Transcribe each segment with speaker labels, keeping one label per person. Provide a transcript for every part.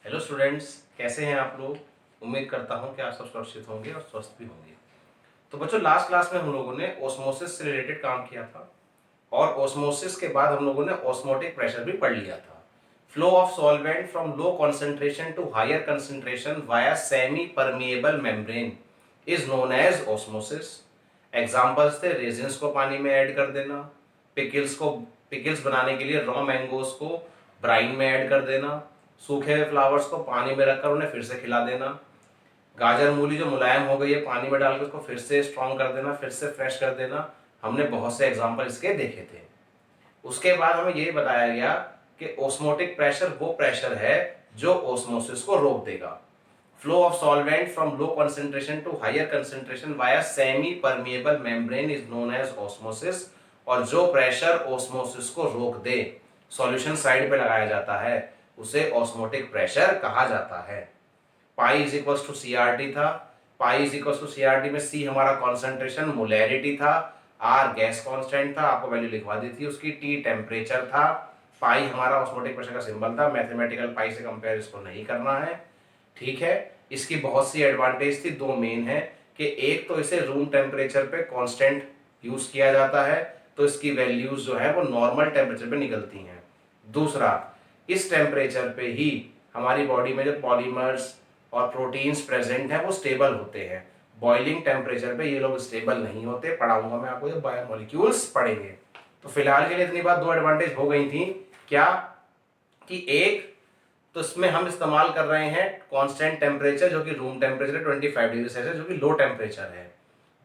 Speaker 1: Hello students, कैसे हैं आप लोग। उम्मीद करता हूं कि आप सब सुरक्षित होंगे और स्वस्थ भी होंगे। तो बच्चों, लास्ट क्लास में हम लोगों ने ऑस्मोसिस से रिलेटेड काम किया था और ऑस्मोसिस के बाद हम लोगों ने ऑस्मोटिक प्रेशर भी पढ़ लिया था। Flow of solvent from low concentration to higher concentration via semi permeable membrane is known as osmosis. Examples थे रेजिन्स को पानी में ऐड कर देना, पिकल्स बनाने के लिए रॉ मैंगोस को ब्राइन में ऐड कर देना, सूखे हुए फ्लावर्स को पानी में रखकर उन्हें फिर से खिला देना, गाजर मूली जो मुलायम हो गई है पानी में डालकर उसको फिर से स्ट्रॉन्ग कर देना, फिर से फ्रेश कर देना। हमने बहुत से एग्जाम्पल इसके देखे थे। उसके बाद हमें ये बताया गया कि ऑस्मोटिक प्रेशर वो प्रेशर है जो ऑस्मोसिस को रोक देगा। Flow of solvent from low concentration to higher concentration via semi permeable membrane is known as osmosis. और जो प्रेशर ऑस्मोसिस को रोक दे, सॉल्यूशन साइड पे लगाया जाता है, उसे ऑस्मोटिक प्रेशर कहा जाता है। Pi is equal to C R T था। Pi is equal to C R T में सी हमारा कॉन्सेंट्रेशन मोलैरिटी था, आर गैस कांस्टेंट था, आपको वैल्यू लिखवा दी थी उसकी, टी टेम्परेचर था, पाई हमारा ऑस्मोटिक प्रेशर का सिंबल था। मैथमेटिकल पाई से कंपेयर इसको नहीं करना है, ठीक है। इसकी बहुत सी एडवांटेज थी, दो मेन है कि एक तो इसे रूम टेम्परेचर पे कांस्टेंट यूज किया जाता है, तो इसकी वैल्यूज जो है वो नॉर्मल टेम्परेचर पे निकलती हैं। दूसरा, इस टेम्परेचर पे ही हमारी बॉडी में जो पॉलीमर्स और प्रोटीन्स प्रेजेंट हैं वो स्टेबल होते हैं। बॉइलिंग टेम्परेचर पे ये लोग स्टेबल नहीं होते, पढ़ाऊंगा मैं आपको जब बायोमोलिक्यूल्स पढ़ेंगे। तो फिलहाल के लिए इतनी बात, दो एडवांटेज हो गई थी। क्या कि एक तो इसमें हम इस्तेमाल कर रहे हैं कांस्टेंट टेम्परेचर जो कि रूम टेम्परेचर है 25 डिग्री सेल्सियस, जो कि लो टेम्परेचर है।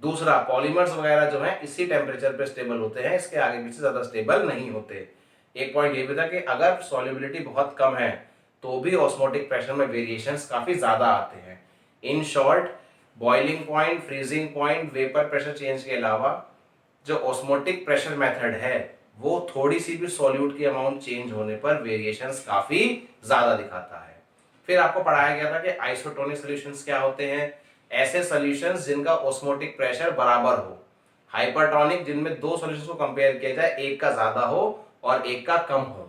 Speaker 1: दूसरा, पॉलीमर्स वगैरह जो है इसी टेम्परेचर पे स्टेबल होते हैं, इसके आगे पीछे ज्यादा स्टेबल नहीं होते। एक पॉइंट ये भी था कि अगर सॉल्युबिलिटी बहुत कम है तो भी ऑस्मोटिक प्रेशर में वेरिएशंस काफी ज्यादा आते हैं। In short, boiling point, freezing point, vapour pressure change के अलावा जो ऑस्मोटिक प्रेशर मेथड है वो थोड़ी सी भी सॉल्यूट की अमाउंट चेंज होने पर वेरिएशंस काफी ज्यादा दिखाता है। फिर आपको पढ़ाया गया था कि आइसोटोनिक सॉल्यूशंस क्या होते हैं। ऐसे सॉल्यूशंस जिनका ऑस्मोटिक प्रेशर बराबर हो। हाइपरटोनिक, जिनमें दो सॉल्यूशंस को कंपेयर किया जाए, एक का ज्यादा हो और एक का कम हो।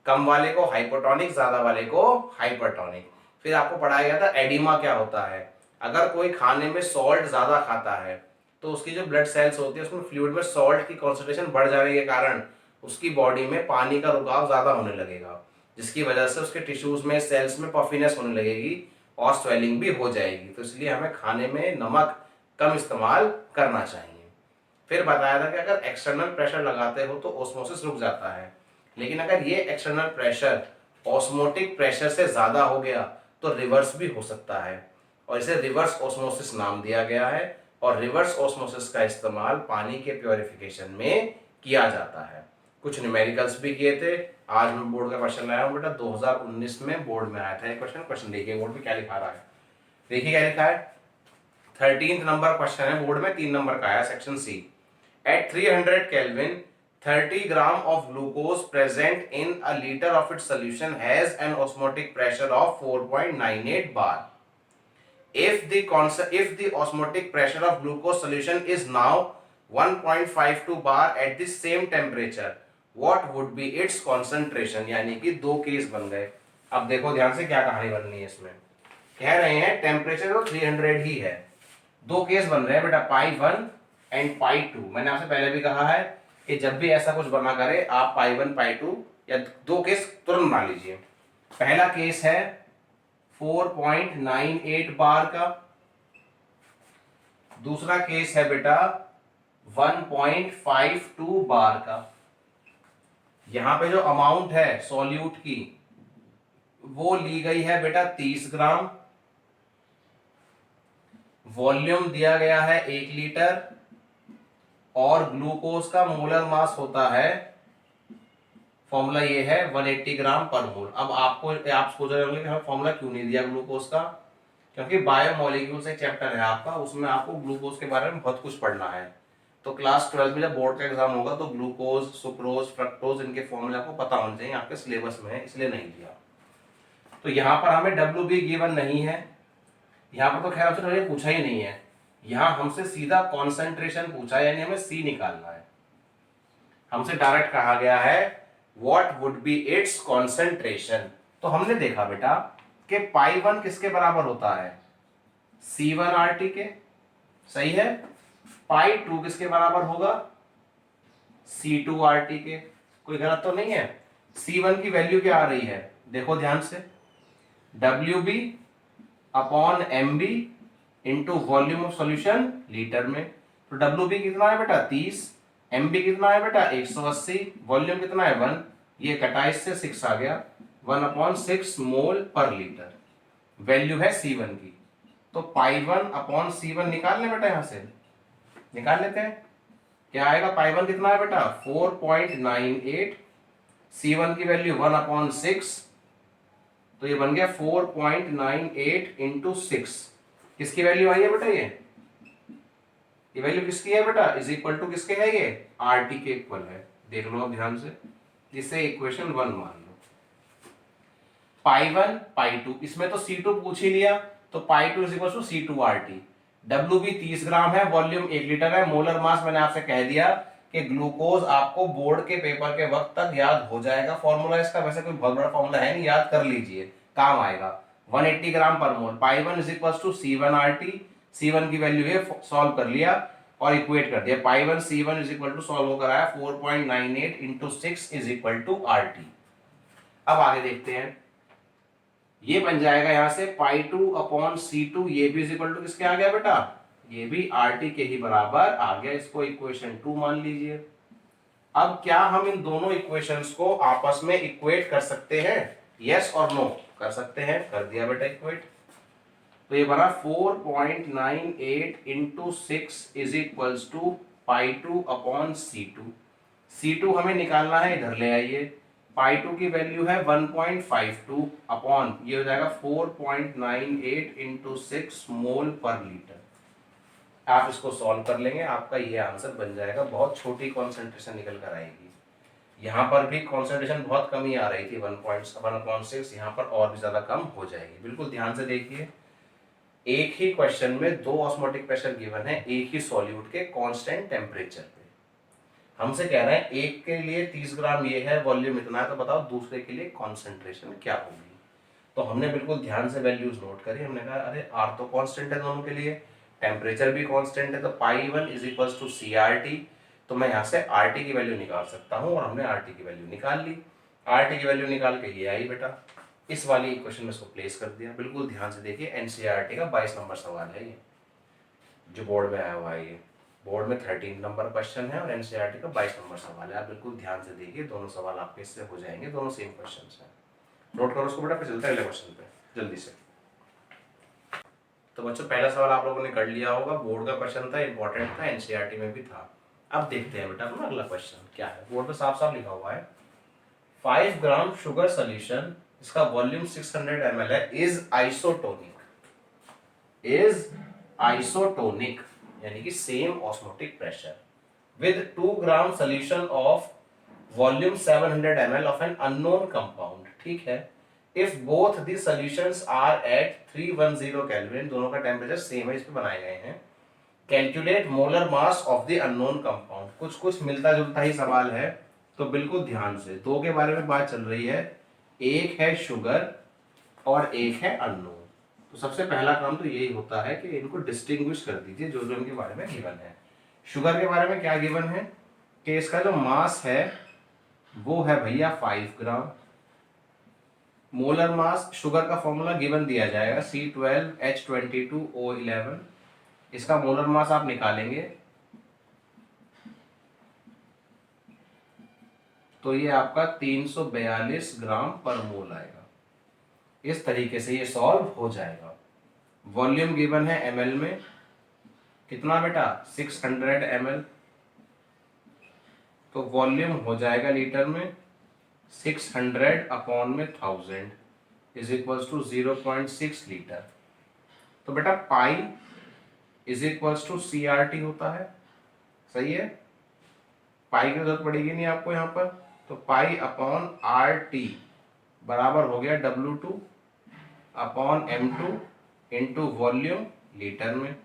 Speaker 1: कम वाले को हाइपोटोनिक, ज्यादा वाले को हाइपरटोनिक। फिर आपको पढ़ाया गया था एडिमा क्या होता है। अगर कोई खाने में सॉल्ट ज्यादा खाता है तो उसकी जो ब्लड सेल्स होती है उसमें फ्लूइड में सॉल्ट की कॉन्सेंट्रेशन बढ़ जाने के कारण उसकी बॉडी में पानी का रुकाव ज्यादा होने लगेगा, जिसकी वजह से उसके टिश्यूज में, सेल्स में पफिनेस होने लगेगी और स्वेलिंग भी हो जाएगी। तो इसलिए हमें खाने में नमक कम इस्तेमाल करना चाहिए। फिर बताया था कि अगर एक्सटर्नल प्रेशर लगाते हो तो ऑस्मोसिस रुक जाता है, लेकिन अगर ये एक्सटर्नल प्रेशर ऑस्मोटिक प्रेशर से ज्यादा हो गया तो रिवर्स भी हो सकता है, और इसे रिवर्स ऑस्मोसिस नाम दिया गया है। और रिवर्स ऑस्मोसिस का इस्तेमाल पानी के प्योरिफिकेशन में किया जाता है। कुछ न्यूमेरिकल्स भी किए थे। आज मैं बोर्ड का क्वेश्चन लाया हूँ बेटा, 2019 में बोर्ड में आया था एक क्वेश्चन देखिए बोर्ड में क्या लिखा रहा है। देखिए क्या लिखा है, 13 नंबर क्वेश्चन है बोर्ड में, 3 नंबर का आया, section C. At 300 Kelvin, 30 gram of glucose present in a liter of its solution has an osmotic pressure of 4.98 bar. If the osmotic pressure of glucose solution is now 1.52 bar at the same temperature, what would be its concentration? यानी कि दो case बन गए। अब देखो ध्यान से क्या कहानी बननी है इसमें। कह रहे हैं टेम्परेचर तो 300 ही है, दो केस बन रहे हैं बेटा, पाई 1 एंड पाई 2। मैंने आपसे पहले भी कहा है कि जब भी ऐसा कुछ बना करे आप पाई 1 पाई 2 या दो केस तुरंत बना लीजिए। पहला केस है 4.98 बार का, दूसरा केस है बेटा 1.52 बार का। यहां पे जो अमाउंट है सॉल्यूट की वो ली गई है बेटा 30 ग्राम, वॉल्यूम दिया गया है 1 लीटर, और ग्लूकोज का मोलर मास होता है, फॉर्मूला ये है 180 ग्राम पर मोल। अब आप सोच रहे होंगे कि हमें फॉर्मूला क्यों नहीं दिया ग्लूकोज का, क्योंकि बायोमोलिक्यूल्स एक चैप्टर है आपका, उसमें आपको ग्लूकोज के बारे में बहुत कुछ पढ़ना है। तो क्लास 12 में जब बोर्ड का एग्जाम होगा तो ग्लूकोज, सुक्रोज, फ्रक्टोज, इनके फॉर्मूले आपको पता होने चाहिए, आपके सिलेबस में है, इसलिए नहीं दिया। तो यहाँ पर हमें डब्ल्यू बी गिवन नहीं है, यहाँ पर तो खैर आपसे पूछा ही नहीं है। यहाँ हमसे सीधा कॉन्सेंट्रेशन पूछा है, यानी हमें सी निकालना है। हमसे डायरेक्ट कहा गया है what would be it's concentration. तो हमने देखा बेटा कि पाई 1 किसके बराबर होता है, C1 RT के, सही है। पाई 2 किसके बराबर होगा, C2 RT के। कोई गलत तो नहीं है। C1 की वैल्यू क्या आ रही है, देखो ध्यान से, WB upon MB into volume of solution litre में। तो WB कितना है बेटा 30, MB कितना है बेटा 180, वॉल्यूम कितना है 1, ये 21 से 6 आ गया, 1/6 मोल पर लीटर वैल्यू है C1 की। तो पाई 1 अपॉन C1 निकाल ले बेटा, यहां से निकाल लेते हैं। क्या आएगा, पाई 1 कितना है बेटा 4.98, C1 की वैल्यू 1/6, तो ये बन गया 4.98 इंटू 6। किसकी वैल्यू आई है बेटा, ये वैल्यू किसकी है बेटा, इज इक्वल टू किसके है, ये RT के इक्वल है। देख लो अब ध्यान से, जिसे इक्वेशन 1 मान लो। पाई 1 पाई 2, इसमें तो C2 पूछ ही लिया, तो pi 2 is equal to C2 RT। WB 30 gram है, वॉल्यूम 1 लीटर है, मोलर मास मैंने आपसे कह दिया कि ग्लूकोज आपको बोर्ड के पेपर के वक्त तक याद हो जाएगा, फॉर्मूला इसका वैसे कोई बहुत बड़ा फॉर्मूला है नहीं, याद कर लीजिए, काम आएगा। 180 ग्राम पर mole, pi 1 is equal to C1 RT, C1 की वैल्यू है, सॉल्व कर लिया और इक्वेट कर दिया। Pi 1 C1 is equal to solve होकर आया 4.98 into 6 is equal to RT। अब आगे देखते हैं, ये बन जाएगा यहां से पाई 2 अपॉन C2, ये भी इज इक्वल टू किसके आ गया बेटा, ये भी RT के ही बराबर आ गया, इसको इक्वेशन 2 मान लीजिए। अब क्या हम इन दोनों इक्वेशंस को आपस में इक्वेट कर सकते हैं, यस और नो, कर सकते हैं, कर दिया बेटा इक्वेट। तो ये बना 4.98 into 6 is equals to pi 2 upon C2। C2 हमें निकालना है, इधर ले आइए, पाई 2 की वैल्यू है 1.52 अपॉन, ये हो जाएगा 4.98 इंटू 6 मोल पर लीटर। आप इसको सॉल्व कर लेंगे, आपका ये आंसर बन जाएगा। बहुत छोटी कॉन्सेंट्रेशन निकल कर आएगी, यहाँ पर भी कॉन्सेंट्रेशन बहुत कम ही आ रही थी 1.6, यहाँ पर और भी ज्यादा कम हो जाएगी। बिल्कुल ध्यान से देखिए, एक ही क्वेश्चन में दो ऑस्मोटिक प्रेशर गिवन है एक ही सॉल्यूट के कांस्टेंट टेम्परेचर पे। हमसे कह रहे हैं एक के लिए 30 ग्राम ये है, वॉल्यूम इतना है, तो बताओ दूसरे के लिए कॉन्सेंट्रेशन क्या होगी। तो हमने बिल्कुल ध्यान से वैल्यूज नोट करी, हमने कहा अरे R तो कांस्टेंट है दोनों के लिए, टेम्परेचर भी कांस्टेंट है, तो पाई 1 इज इक्वल्स टू CRT, तो मैं यहाँ से RT की वैल्यू निकाल सकता हूँ, और हमने RT की वैल्यू निकाल ली। RT की वैल्यू निकाल के ये आई बेटा, इस वाली इक्वेशन में इसको प्लेस कर दिया। बिल्कुल ध्यान से देखिए, NCERT का 22 नंबर सवाल है ये, जो बोर्ड में आया हुआ है। ये बोर्ड में 13 नंबर क्वेश्चन है और NCERT का 22 नंबर सवाल है। आप बिल्कुल ध्यान से देखिए, दोनों सवाल आपके इससे हो जाएंगे, दोनों सेम क्वेश्चन है। नोट करो उसको बेटा, फिर चलते हैं अगले क्वेश्चन पे जल्दी से। तो बच्चों पहला सवाल आप लोगों ने कर लिया होगा, बोर्ड का क्वेश्चन था, इंपॉर्टेंट था, NCERT में भी था। अब देखते हैं बेटा अपना अगला क्वेश्चन क्या है। बोर्ड पे साफ साफ लिखा हुआ है 5 ग्राम शुगर सोल्यूशन, इसका वॉल्यूम 600 ml है, इज आइसोटोनिक यानी कि same osmotic pressure with 2 gram solution of volume 700 ml of an unknown compound. ठीक है, if both the solutions are at 310 kelvin, दोनों का टेम्परेचर सेम है, इस पे बनाए गए हैं। Calculate molar mass of the unknown compound. कुछ कुछ मिलता जुलता ही सवाल है, तो बिल्कुल ध्यान से, दो के बारे में बात चल रही है, एक है शुगर और एक है अननोन। तो सबसे पहला काम तो यही होता है कि इनको डिस्टिंग्विश कर दीजिए जो जो इनके बारे में गिवन है। शुगर के बारे में क्या गिवन है कि इसका जो मास है वो है भैया 5 ग्राम। मोलर मास, शुगर का फॉर्मूला गिवन दिया जाएगा C12H22O11, इसका मोलर मास आप निकालेंगे तो ये आपका 342 ग्राम पर मोल आएगा। इस तरीके से ये सॉल्व हो जाएगा। वॉल्यूम गिवन है ml में, कितना बेटा 600 ml, तो वॉल्यूम हो जाएगा लीटर में 600 अपॉन में 1000 इज इक्वल्स टू 0.6 लीटर। तो बेटा pi is equals to CRT होता है, सही है, पाई की जरूरत पड़ेगी नहीं आपको यहाँ पर, तो पाई अपॉन RT बराबर हो गया W2 upon M2 into volume litre में।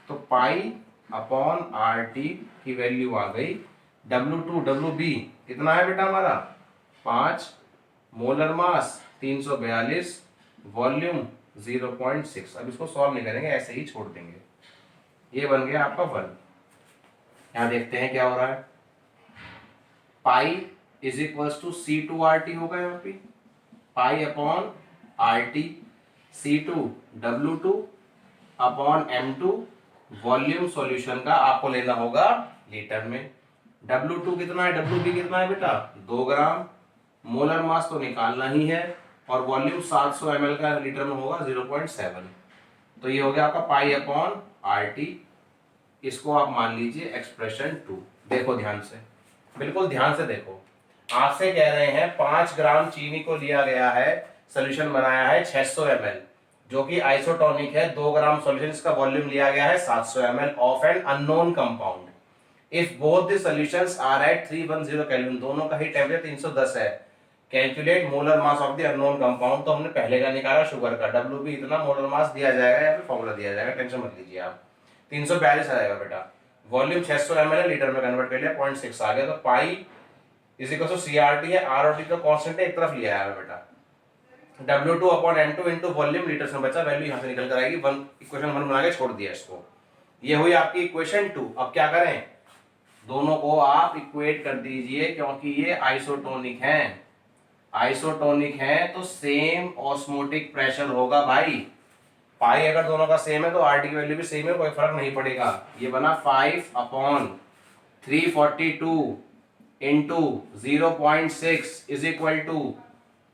Speaker 1: तो पाई अपॉन RT की वैल्यू आ गई, W2 WB कितना है बेटा हमारा 5, मोलर मास 342, वॉल्यूम 0.6। अब इसको सॉल्व नहीं करेंगे, ऐसे ही छोड़ देंगे। ये बन गया आपका 1। यहाँ देखते हैं क्या हो रहा है। Pi is equals to C2RT होगा यहाँ पे, pi upon RT, C2 W2 upon M2। Volume solution का आपको लेना होगा लीटर में। W2 कितना है, WB कितना है बेटा, 2 ग्राम। मोलर मास तो निकालना ही है, और वॉल्यूम 700 ml का लीटर में होगा 0.7। तो ये हो गया आपका पाई अपॉन RT। इसको आप मान लीजिए एक्सप्रेशन 2। देखो ध्यान से, बिल्कुल ध्यान से देखो। आपसे कह रहे हैं 5 ग्राम चीनी को लिया गया है, सोल्यूशन बनाया है 600 ml, जो कि आइसोटोनिक है। 2 ग्राम सोल्यूशन, इसका वॉल्यूम लिया गया है 700 ml of an unknown compound. If both the solutions are at 310 kelvin, दोनों का ही टेम्परेचर 310 है, calculate molar mass of the unknown compound. तो हमने पहले का निकाला शुगर का, WB इतना मोलर मास दिया जाएगा या फिर फॉर्मूला दिया जाएगा, टेंशन मत लीजिए आप। 342 आएगा बेटा। वॉल्यूम 600 ml लीटर में कन्वर्ट कर लिया, 0.6 आ गया। तो pi is equal to CRT है, R और T तो कांस्टेंट है, एक तरफ लिया है बेटा। W2 upon M2 into volume litre में बचा, वैल्यू यहाँ से निकल कर आएगी। इक्वेशन 1 बना के छोड़ दिया इसको। ये हुई आपकी इक्वेशन 2। अब क्या करें, दोनों को आप इक्वेट कर दीजिए, क्योंकि ये आइसोटोनिक हैं। आइसोटोनिक है तो सेम ऑस्मोटिक प्रेशर होगा भाई। पाई अगर दोनों का सेम है तो RT की वैल्यू भी सेम है, कोई फर्क नहीं पड़ेगा। ये बना 5 upon 342 into 0.6 is equal to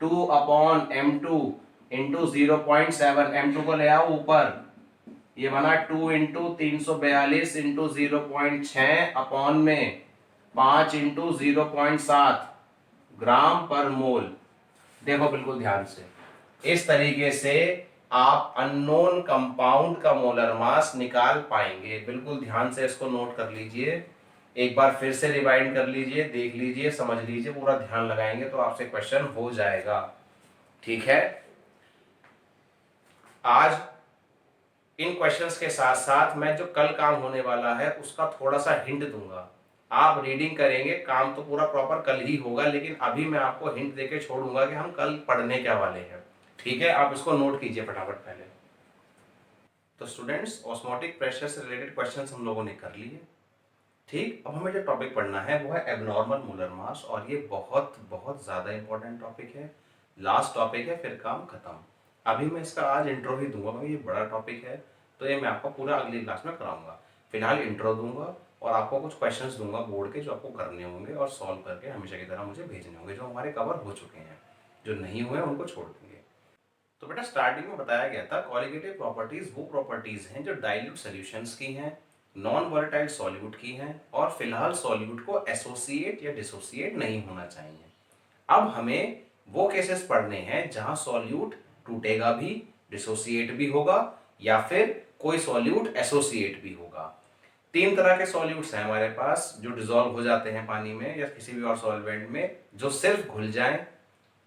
Speaker 1: 2 upon M2 into 0.7। M2 को ले आओ ऊपर, ये बना 2 इंटू 342 इंटू 0.6 अपॉन में 5 इंटू 0.7 ग्राम पर मोल। देखो बिल्कुल ध्यान से, इस तरीके से आप अननोन कंपाउंड का मोलर मास निकाल पाएंगे। बिल्कुल ध्यान से इसको नोट कर लीजिए, एक बार फिर से रिवाइंड कर लीजिए, देख लीजिए, समझ लीजिए, पूरा ध्यान लगाएंगे तो आपसे क्वेश्चन हो जाएगा। ठीक है, आज इन क्वेश्चंस के साथ साथ मैं जो कल काम होने वाला है उसका थोड़ा सा हिंट दूंगा। आप रीडिंग करेंगे, काम तो पूरा प्रॉपर कल ही होगा, लेकिन अभी मैं आपको हिंट देके छोड़ूंगा कि हम कल पढ़ने क्या वाले हैं। ठीक है, आप इसको नोट कीजिए फटाफट पहले। तो स्टूडेंट्स, ऑस्मोटिक प्रेशर से रिलेटेड क्वेश्चंस हम लोगों ने कर लिए। ठीक, अब हमें जो टॉपिक पढ़ना है वो है एबनॉर्मल मोलर मास, और ये बहुत बहुत ज़्यादा इंपॉर्टेंट टॉपिक है। लास्ट टॉपिक है, फिर काम खत्म। अभी मैं इसका आज इंट्रो ही दूंगा, क्योंकि ये बड़ा टॉपिक है, तो ये मैं आपको पूरा अगली क्लास में कराऊंगा। फिलहाल इंट्रो दूंगा और आपको कुछ क्वेश्चंस दूंगा बोर्ड के, जो आपको करने होंगे और सॉल्व करके हमेशा की तरह मुझे भेजने होंगे, जो हमारे कवर हो चुके हैं। जो नहीं हुए उनको छोड़ देंगे। तो बेटा स्टार्टिंग में बताया गया था कॉलिगेटिव प्रॉपर्टीज वो प्रॉपर्टीज हैं जो डाइल्यूट सॉल्यूशंस की हैं, नॉन वोलेटाइल सॉल्यूट की हैं, और फिलहाल सॉल्यूट को एसोसिएट या डिसोसिएट नहीं होना चाहिए। अब हमें वो केसेस पढ़ने हैं जहां सॉल्यूट टूटेगा भी, डिसोसिएट भी होगा, या फिर कोई सॉल्यूट एसोसिएट भी होगा। 3 तरह के सॉल्यूट्स हैं हमारे पास जो डिसॉल्व हो जाते हैं पानी में या किसी भी और सॉल्वेंट में, जो सिर्फ घुल जाएं।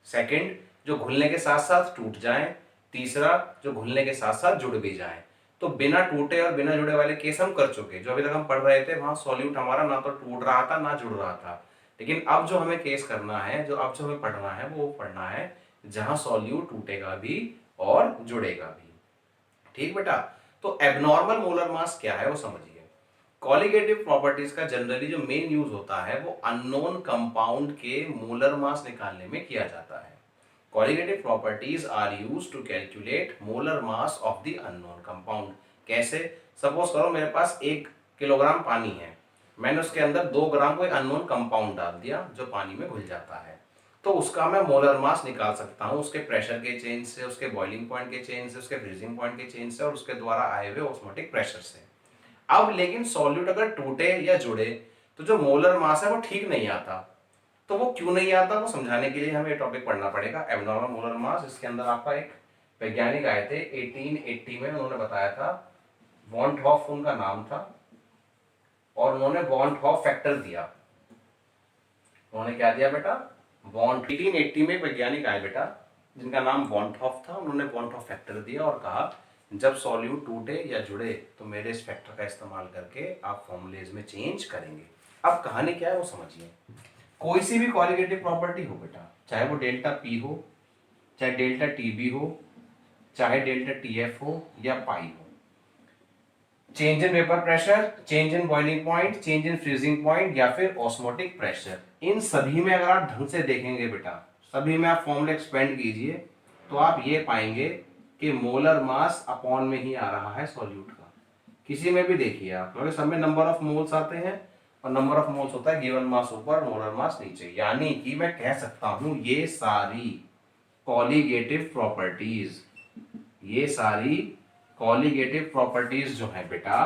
Speaker 1: सेकंड, जो घुलने के साथ साथ टूट जाएं। तीसरा, जो घुलने के साथ साथ जुड़ भी जाएं। तो बिना टूटे और बिना जुड़े वाले केस हम कर चुके। जो अभी तक हम पढ़ रहे थे वहां सॉल्यूट हमारा ना तो टूट रहा था ना जुड़ रहा था। लेकिन अब जो हमें केस करना है, जो अब जो हमें पढ़ना है, वो पढ़ना है जहां सॉल्यूट टूटेगा भी और जुड़ेगा भी। ठीक बेटा, तो एबनॉर्मल मोलर मास क्या है वो समझिए। कॉलिगेटिव प्रॉपर्टीज का जनरली जो मेन यूज होता है वो अननोन कंपाउंड के मोलर मास निकालने में किया जाता है। Colligative properties are used to calculate molar mass of the unknown compound। कैसे? सपोज करो मेरे पास 1 किलोग्राम पानी है, मैंने उसके अंदर 2 ग्राम कोई अननोन कंपाउंड डाल दिया जो पानी में घुल जाता है, तो उसका मैं मोलर मास निकाल सकता हूँ उसके प्रेशर के चेंज से, उसके बॉइलिंग पॉइंट के चेंज से, उसके फ्रीजिंग पॉइंट के चेंज से, और उसके द्वारा आए हुए ऑस्मोटिक प्रेशर से। अब लेकिन सॉल्यूट अगर टूटे या जुड़े तो जो मोलर मास है वो ठीक नहीं आता। तो वो क्यों नहीं आता वो समझाने के लिए हमें टॉपिक पढ़ना पड़ेगा, एबनॉर्मल मोलर मास। इसके अंदर आपका एक वैज्ञानिक आए थे 1880 में, उन्होंने बताया था, वॉन हॉफ उनका नाम था, और उन्होंने वॉन हॉफ फैक्टर दिया। उन्होंने क्या दिया बेटा, 1880 में वैज्ञानिक आए बेटा जिनका नाम वॉन हॉफ था। उन्होंने वॉन हॉफ फैक्टर दिया और कहा जब सॉल्यूट टूटे या जुड़े तो मेरे इस फैक्टर का इस्तेमाल करके आप फॉर्मूलेज में चेंज करेंगे। अब कहानी क्या है वो समझिए। कोई सी भी कॉलिगेटिव प्रॉपर्टी हो बेटा, चाहे वो डेल्टा पी हो, चाहे डेल्टा टी बी हो, चाहे डेल्टा टीएफ हो या पाई हो। Change in vapour pressure, change in boiling point, change in freezing point या फिर ऑस्मोटिक प्रेशर, इन सभी में अगर आप ढंग से देखेंगे बेटा, सभी में आप फॉर्मूला एक्सपेंड कीजिए तो आप ये पाएंगे कि मोलर मास अपॉन में ही आ रहा है सॉल्यूट का। किसी में भी देखिए आप, क्योंकि सब में नंबर ऑफ मोल्स आते हैं और नंबर ऑफ मोल्स होता है गिवन मास ऊपर मोलर मास नीचे, यानी कि मैं कह सकता हूं ये सारी कॉलिगेटिव प्रॉपर्टीज, ये सारी कॉलिगेटिव प्रॉपर्टीज जो है बेटा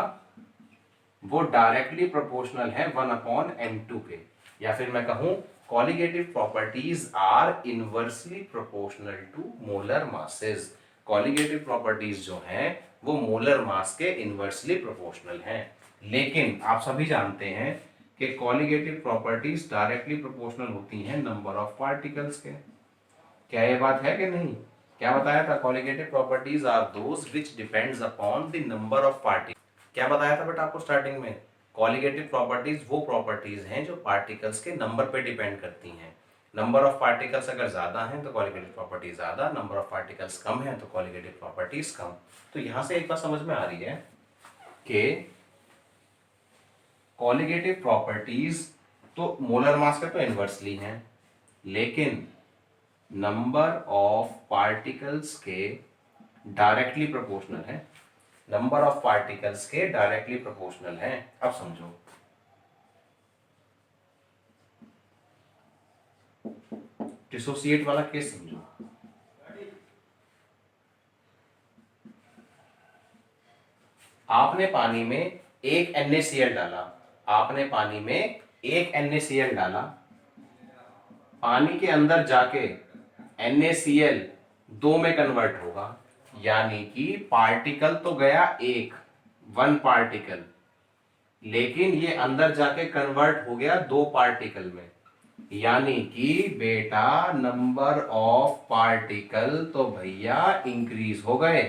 Speaker 1: वो डायरेक्टली प्रोपोर्शनल है 1/m2 के, या फिर मैं कहूं colligative properties are inversely proportional to molar masses. Colligative properties जो हैं वो मोलर मास के इनवर्सली प्रोपोर्शनल हैं, लेकिन आप सभी जानते हैं कि कॉलिगेटिव प्रॉपर्टीज डायरेक्टली प्रोपोर्शनल होती हैं नंबर ऑफ पार्टिकल्स के। क्या ये बात है कि नहीं? क्या बताया था? Colligative properties are those which depends upon the number of particles. क्या बताया था बेटा आपको स्टार्टिंग में? कॉलिगेटिव प्रॉपर्टीज वो प्रॉपर्टीज हैं जो पार्टिकल्स के नंबर पे डिपेंड करती हैं। नंबर ऑफ पार्टिकल्स अगर ज्यादा हैं तो कॉलिगेटिव प्रॉपर्टीज ज्यादा, नंबर ऑफ पार्टिकल्स कम है तो कॉलिगेटिव प्रॉपर्टीज कम। तो यहां से एक बात समझ में आ रही है कि कॉलिगेटिव प्रॉपर्टीज तो मोलर मास का तो इनवर्सली हैं, लेकिन नंबर ऑफ पार्टिकल्स के डायरेक्टली प्रोपोर्शनल है, नंबर ऑफ पार्टिकल्स के डायरेक्टली प्रोपोर्शनल है। अब समझो, डिसोसिएट वाला केस समझो। आपने पानी में एक NaCl डाला, आपने पानी में एक NaCl डाला, पानी के अंदर जाके NaCl 2 में कन्वर्ट होगा, यानी कि पार्टिकल तो गया एक, 1 पार्टिकल, लेकिन ये अंदर जाके कन्वर्ट हो गया 2 पार्टिकल में, यानी कि बेटा नंबर ऑफ पार्टिकल तो भैया इंक्रीज हो गए।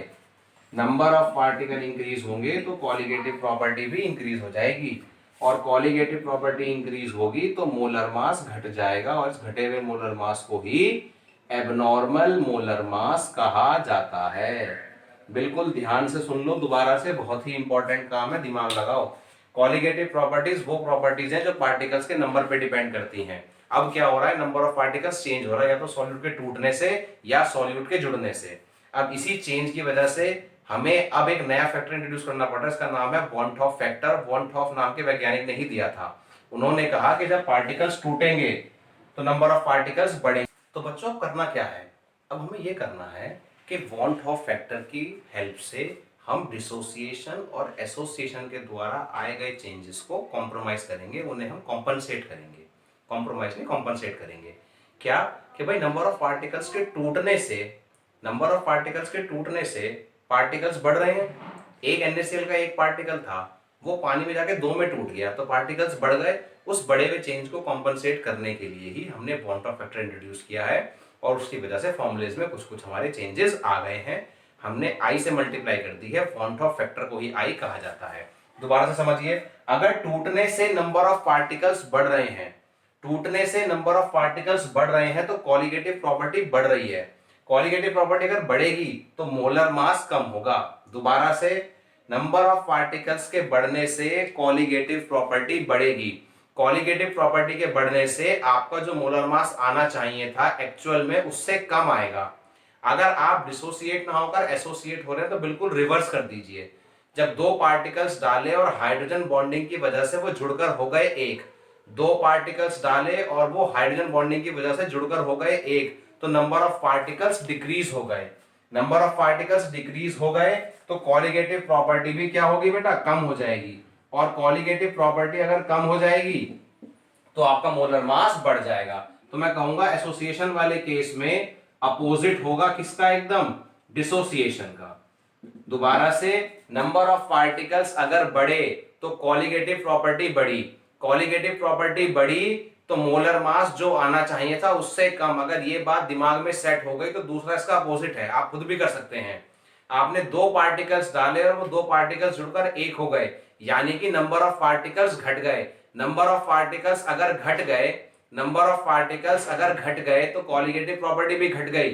Speaker 1: नंबर ऑफ पार्टिकल इंक्रीज होंगे तो कॉलिगेटिव प्रॉपर्टी भी इंक्रीज हो जाएगी, और कॉलिगेटिव प्रॉपर्टी इंक्रीज होगी तो मोलर मास घट जाएगा, और इस घटे हुए मोलर मास को ही एबनॉर्मल मोलर मास कहा जाता है। बिल्कुल ध्यान से सुन लो दोबारा से, बहुत ही इंपॉर्टेंट काम है, दिमाग लगाओ। कॉलिगेटिव प्रॉपर्टीज वो प्रॉपर्टीज हैं जो पार्टिकल्स के नंबर पे डिपेंड करती हैं। अब क्या हो रहा है, नंबर ऑफ पार्टिकल्स चेंज हो रहा है, या तो सॉल्यूट के टूटने से या सॉल्यूट के जुड़ने से। अब इसी चेंज की वजह से हमें अब एक नया फैक्टर इंट्रोड्यूस करना पड़ रहा है, इसका नाम है वॉन-हॉफ फैक्टर। वॉन-हॉफ नाम के वैज्ञानिक ने ही दिया था। उन्होंने कहा कि जब पार्टिकल्स टूटेंगे तो नंबर ऑफ पार्टिकल्स बढ़ेंगे। तो बच्चों अब करना क्या है, अब हमें यह करना है कि वॉन-हॉफ फैक्टर की हेल्प से हम डिसोसिएशन और एसोसिएशन के द्वारा आए गए चेंजेस को कॉम्प्रोमाइज करेंगे, उन्हें हम कॉम्पनसेट करेंगे। कॉम्प्रोमाइज नहीं, कॉम्पनसेट करेंगे। क्या कि भाई नंबर ऑफ पार्टिकल्स के टूटने से, नंबर ऑफ पार्टिकल्स के टूटने से पार्टिकल्स बढ़ रहे हैं। एक NaCl का एक पार्टिकल था, वो पानी में जाके 2 में टूट गया तो पार्टिकल्स बढ़ गए। उस बढ़े हुए चेंज को कॉम्पनसेट करने के लिए ही हमने वॉन-हॉफ फैक्टर इंट्रोड्यूस किया है, और उसकी वजह से फॉर्मूलेज में कुछ कुछ हमारे चेंजेस आ गए हैं। हमने I से मल्टीप्लाई कर दी है, वॉन-हॉफ फैक्टर को ही I कहा जाता है। दोबारा से समझिए, अगर टूटने से नंबर ऑफ पार्टिकल्स बढ़ रहे हैं, टूटने से नंबर ऑफ पार्टिकल्स बढ़ रहे हैं तो कॉलिगेटिव प्रॉपर्टी बढ़ रही है। कॉलिगेटिव प्रॉपर्टी अगर बढ़ेगी तो मोलर मास कम होगा। दोबारा से, नंबर ऑफ पार्टिकल्स के बढ़ने से कॉलिगेटिव प्रॉपर्टी बढ़ेगी। कॉलिगेटिव प्रॉपर्टी के बढ़ने से आपका जो मोलर मास आना चाहिए था एक्चुअल में उससे कम आएगा। अगर आप डिसोसिएट ना होकर एसोसिएट हो रहे हैं तो बिल्कुल रिवर्स कर दीजिए। जब 2 पार्टिकल्स डाले और हाइड्रोजन बॉन्डिंग की वजह से वो जुड़कर हो गए एक, 2 पार्टिकल्स डाले और वो हाइड्रोजन बॉन्डिंग की वजह से जुड़कर हो गए एक, तो नंबर ऑफ पार्टिकल्स डिक्रीज हो गए। नंबर ऑफ पार्टिकल्स डिक्रीज हो गए तो कॉलिगेटिव प्रॉपर्टी भी क्या होगी बेटा, कम हो जाएगी। और कॉलिगेटिव प्रॉपर्टी अगर कम हो जाएगी तो आपका मोलर मास बढ़ जाएगा। तो मैं कहूंगा एसोसिएशन वाले केस में अपोजिट होगा किसका, एकदम डिसोसिएशन का। दोबारा से, नंबर ऑफ पार्टिकल्स अगर बढ़े तो कॉलिगेटिव प्रॉपर्टी बढ़ी, कॉलिगेटिव प्रॉपर्टी बढ़ी तो मोलर मास जो आना चाहिए था उससे कम। अगर ये बात दिमाग में सेट हो गई तो दूसरा इसका अपोजिट है, आप खुद भी कर सकते हैं। आपने 2 पार्टिकल्स डाले और वो 2 पार्टिकल्स जुड़कर एक हो गए, यानी कि नंबर ऑफ पार्टिकल्स घट गए। नंबर ऑफ पार्टिकल्स अगर घट गए, नंबर ऑफ पार्टिकल्स अगर घट गए तो कॉलिगेटिव प्रॉपर्टी भी घट गई।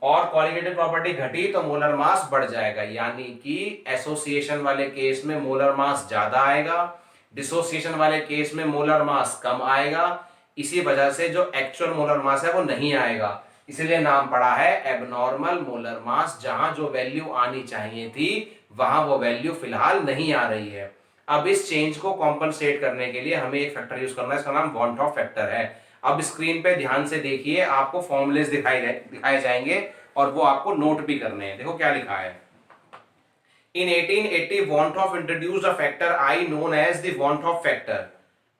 Speaker 1: और कॉलिगेटिव प्रॉपर्टी घटी तो मोलर मास बढ़ जाएगा, यानी कि एसोसिएशन वाले केस में मोलर मास ज्यादा आएगा, डिसोसिएशन वाले केस में मोलर मास कम आएगा। इसी वजह से जो एक्चुअल मोलर मास है वो नहीं आएगा, इसलिए नाम पड़ा है एबनॉर्मल मोलर मास। जहां जो वैल्यू आनी चाहिए थी वहां वो वैल्यू फिलहाल नहीं आ रही है। अब इस चेंज को कॉम्पनसेट करने के लिए हमें एक फैक्टर यूज करना है, इसका नाम वॉन टॉप फैक्टर है। अब स्क्रीन पे ध्यान से देखिए, आपको फॉर्मूलेस दिखाए जाएंगे और वो आपको नोट भी करने हैं। देखो क्या लिखा है। In 1880, Van 't Hoff introduced a factor I known as the Van 't Hoff factor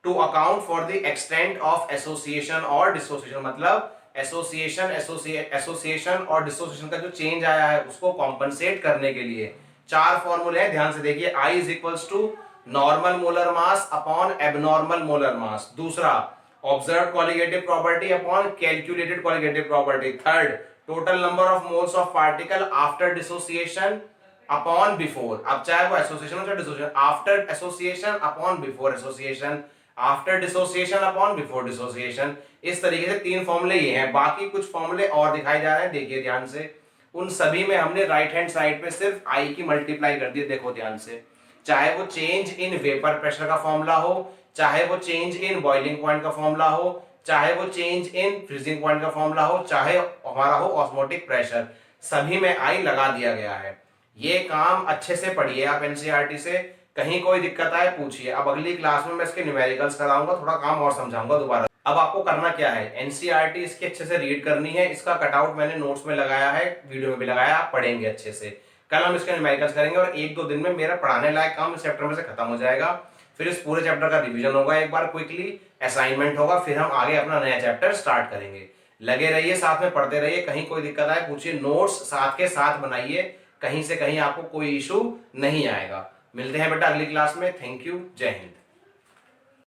Speaker 1: to account for the extent of association or dissociation। मतलब एसोसिएशन और डिसोसिएशन का जो चेंज आया है उसको कॉम्पनसेट करने के लिए चार फॉर्मूले हैं, ध्यान से देखिए। I is equals to normal molar mass upon abnormal molar mass. दूसरा, observe colligative property upon calculated colligative property. Third, total number of moles of particle after dissociation upon before. अब चाहे वो एसोसिएशन हो चाहे dissociation, after association upon before association, after dissociation upon before dissociation. इस तरीके से तीन फॉर्मूले ये हैं। बाकी कुछ फॉर्मूले और दिखाए जा रहे हैं, देखिए ध्यान से। उन सभी में हमने राइट हैंड साइड पे सिर्फ आई की मल्टीप्लाई कर दी, देखो ध्यान से। चाहे वो चेंज इन वेपर प्रेशर का फॉर्मूला हो, चाहे वो चेंज इन बॉइलिंग पॉइंट का फॉर्मूला हो, चाहे वो चेंज इन फ्रीजिंग पॉइंट का फॉर्मूला हो, चाहे हमारा हो ऑस्मोटिक प्रेशर, सभी में आई लगा दिया गया है। ये काम अच्छे से पढ़िए आप एनसीईआरटी से, कहीं कोई दिक्कत आए पूछिए। अब अगली क्लास में मैं इसके न्यूमेरिकल्स कराऊंगा, थोड़ा काम और समझाऊंगा दोबारा। अब आपको करना क्या है, एनसीईआरटी इसकी अच्छे से रीड करनी है। इसका कटआउट मैंने नोट्स में लगाया है, वीडियो में भी लगाया, आप पढ़ेंगे अच्छे से। कल हम इसके न्यूमेरिकल्स करेंगे और एक दो दिन में मेरा पढ़ाने लायक काम इस चैप्टर में से खत्म हो जाएगा। फिर इस पूरे चैप्टर का रिवीजन होगा एक बार क्विकली, असाइनमेंट होगा, फिर हम आगे अपना नया चैप्टर स्टार्ट करेंगे। लगे रहिए, साथ में पढ़ते रहिए। कहीं कोई दिक्कत आए पूछिए, नोट्स साथ के साथ बनाइए, कहीं से कहीं आपको कोई इशू नहीं आएगा। मिलते हैं बेटा अगली क्लास में। थैंक यू, जय हिंद।